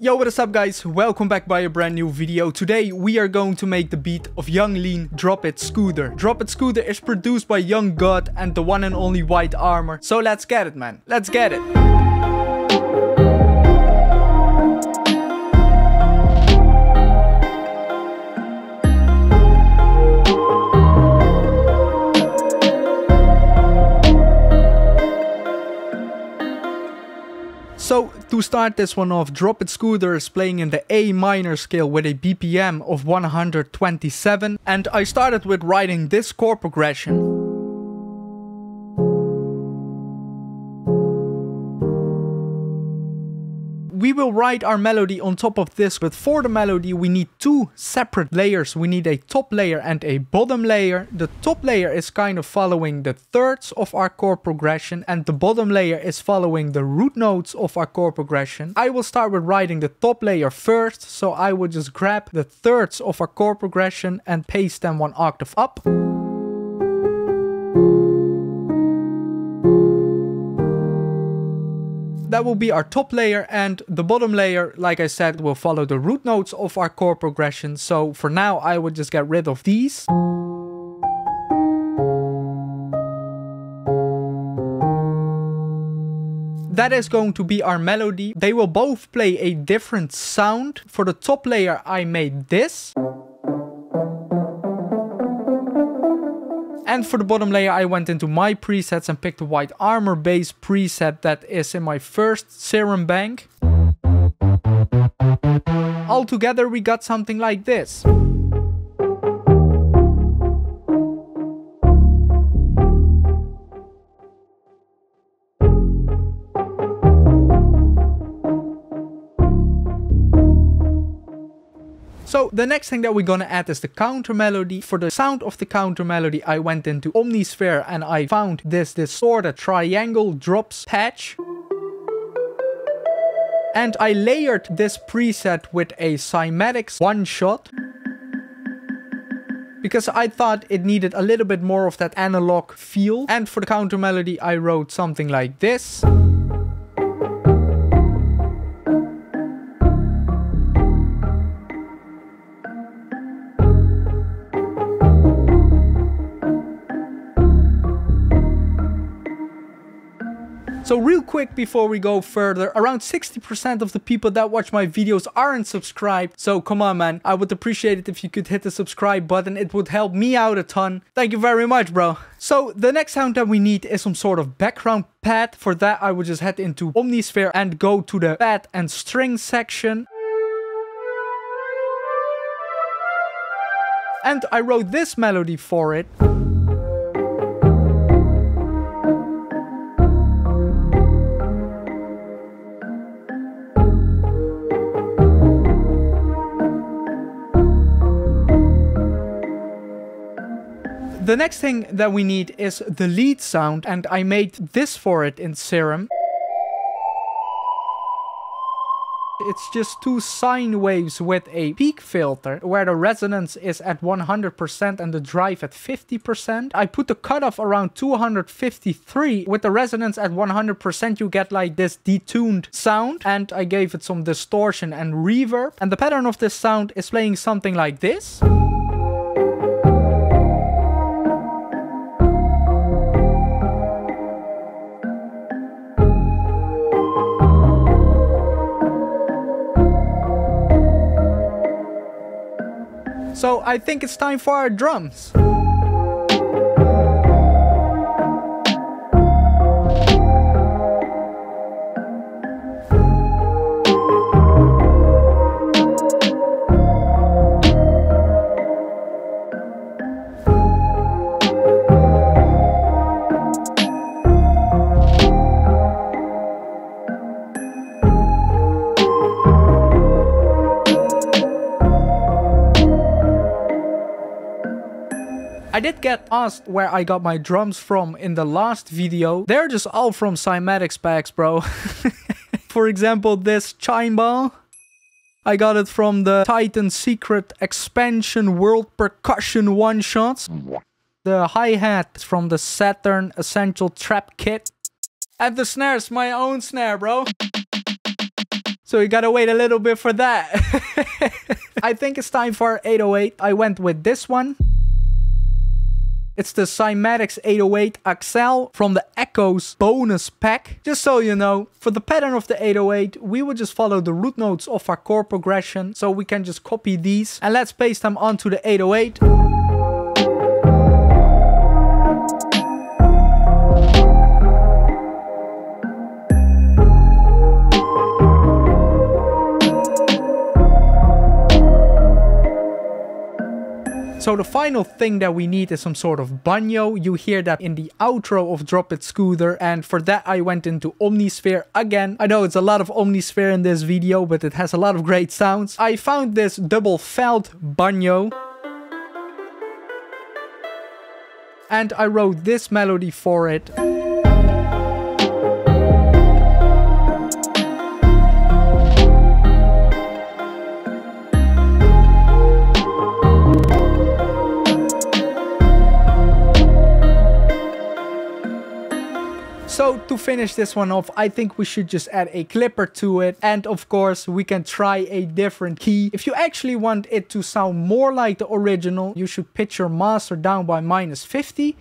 Yo, what is up guys? Welcome back by a brand new video. Today we are going to make the beat of Young Lean Drop It Scooter. Drop It Scooter is produced by Young God and the one and only White Armor. So let's get it, man. Let's get it. So, to start this one off, Drop It Scooter is playing in the A minor scale with a BPM of 127. And I started with writing this chord progression. We will write our melody on top of this, but for the melody we need two separate layers. We need a top layer and a bottom layer. The top layer is kind of following the thirds of our chord progression and the bottom layer is following the root notes of our chord progression. I will start with writing the top layer first, so I will just grab the thirds of our chord progression and paste them one octave up. That will be our top layer, and the bottom layer, like I said, will follow the root notes of our chord progression. So for now I would just get rid of these. That is going to be our melody. They will both play a different sound. For the top layer I made this. And for the bottom layer I went into my presets and picked the White Armor bass preset that is in my first Serum bank. Altogether we got something like this. So the next thing that we're gonna add is the counter melody. For the sound of the counter melody I went into Omnisphere and I found this distorted triangle drops patch. And I layered this preset with a cymatics one shot. Because I thought it needed a little bit more of that analog feel. And for the counter melody I wrote something like this. So real quick before we go further, around 60% of the people that watch my videos aren't subscribed. So come on man, I would appreciate it if you could hit the subscribe button. It would help me out a ton. Thank you very much, bro. So the next sound that we need is some sort of background pad. For that I would just head into Omnisphere and go to the pad and string section. And I wrote this melody for it. The next thing that we need is the lead sound, and I made this for it in Serum. It's just two sine waves with a peak filter where the resonance is at 100% and the drive at 50%. I put the cutoff around 253. With the resonance at 100% you get like this detuned sound, and I gave it some distortion and reverb. And the pattern of this sound is playing something like this. So I think it's time for our drums. I did get asked where I got my drums from in the last video. They're just all from cymatics packs, bro. For example, this chime ball. I got it from the Titan Secret Expansion World Percussion one-shots. The hi-hat is from the Saturn Essential Trap Kit. And the snare is my own snare, bro. So you gotta wait a little bit for that. I think it's time for our 808. I went with this one. It's the Cymatics 808 Axel from the Echoes bonus pack. Just so you know, for the pattern of the 808, we would just follow the root notes of our chord progression. So we can just copy these and let's paste them onto the 808. So the final thing that we need is some sort of banjo. You hear that in the outro of Drop It Scooter, and for that I went into Omnisphere again. I know it's a lot of Omnisphere in this video, but it has a lot of great sounds. I found this double felt banjo. And I wrote this melody for it. So to finish this one off, I think we should just add a clipper to it. And of course, we can try a different key. If you actually want it to sound more like the original, you should pitch your master down by -50.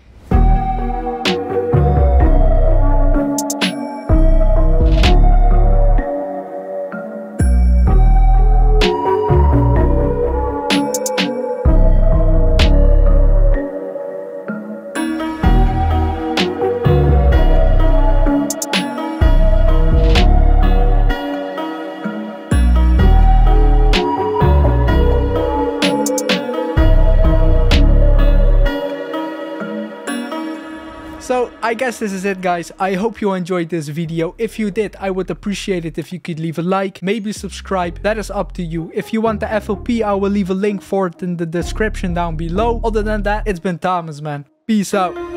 So I guess this is it, guys. I hope you enjoyed this video. If you did, I would appreciate it if you could leave a like, maybe subscribe. That is up to you. If you want the FLP, I will leave a link for it in the description down below. Other than that, it's been Thomas, man. Peace out.